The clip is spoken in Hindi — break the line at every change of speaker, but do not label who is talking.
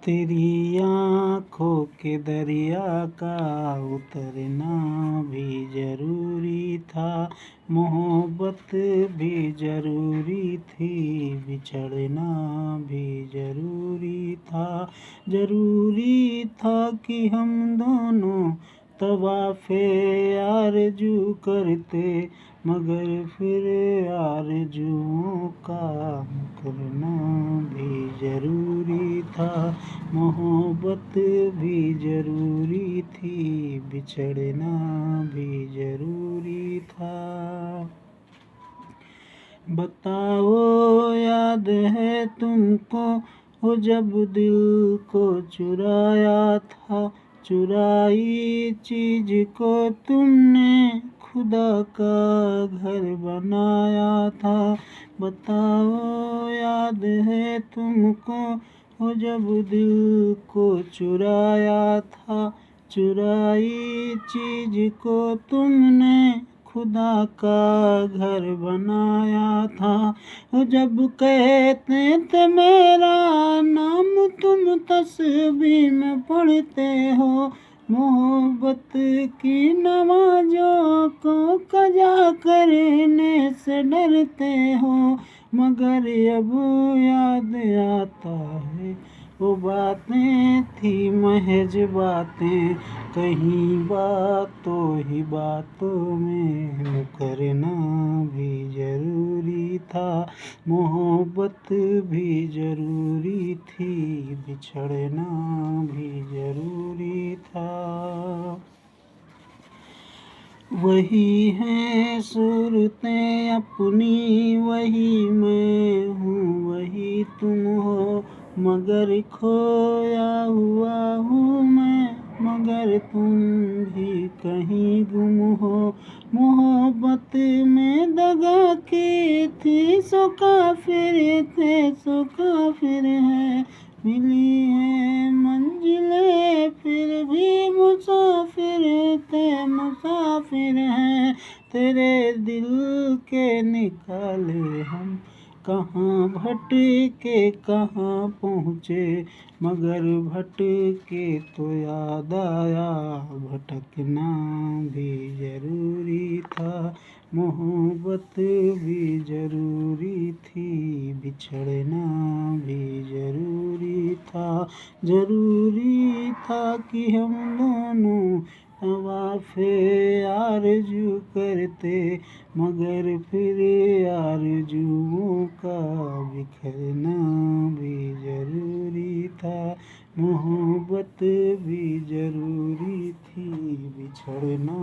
तेरी आँखों के दरिया का उतरना भी जरूरी था, मोहब्बत भी जरूरी थी, बिछड़ना भी जरूरी था। जरूरी था कि हम दोनों तवाफ़े आरज़ू करते, मगर फिर आरज़ुओं का मुकरना भी जरूरी था। मोहब्बत भी जरूरी थी, बिछड़ना भी जरूरी था। बताओ याद है तुमको वो जब दिल को चुराया था, चुराई चीज को तुमने खुदा का घर बनाया था। बताओ याद है तुमको वो जब दिल को चुराया था, चुराई चीज को तुमने खुदा का घर बनाया था। वो जब कहते थे मेरा नाम तुम तस्बीह में पढ़ते हो, मोहब्बत की नमाज़ों को कज़ा करने से डरते हो, मगर अब याद आता है वो बातें थी महज बातें, कहीं बातों ही बातों में मुकरना भी जरूरी था। मोहब्बत भी जरूरी थी, बिछड़ना भी जरूरी था। वही हैं सूरतें अपनी, वही मैं हूँ वही तुम हो, मगर खोया हुआ हूँ मैं, मगर तुम भी कहीं गुम हो। मोहब्बत में दगा की थी सो काफिर थे सो काफिर है, मिली है मंजिलें फिर भी मुसाफिर थे मुसाफिर हैं। तेरे दिल के निकाले हम कहाँ भटके कहाँ पहुँचे, मगर भटके तो याद आया भटकना भी जरूरी था। मोहब्बत भी जरूरी थी, बिछड़ना भी जरूरी था। जरूरी था कि हम दोनों तवाफ़े आरज़ू करते, मगर फिर आरज़ुओं का बिखरना भी जरूरी था। मोहब्बत भी जरूरी थी, बिछड़ना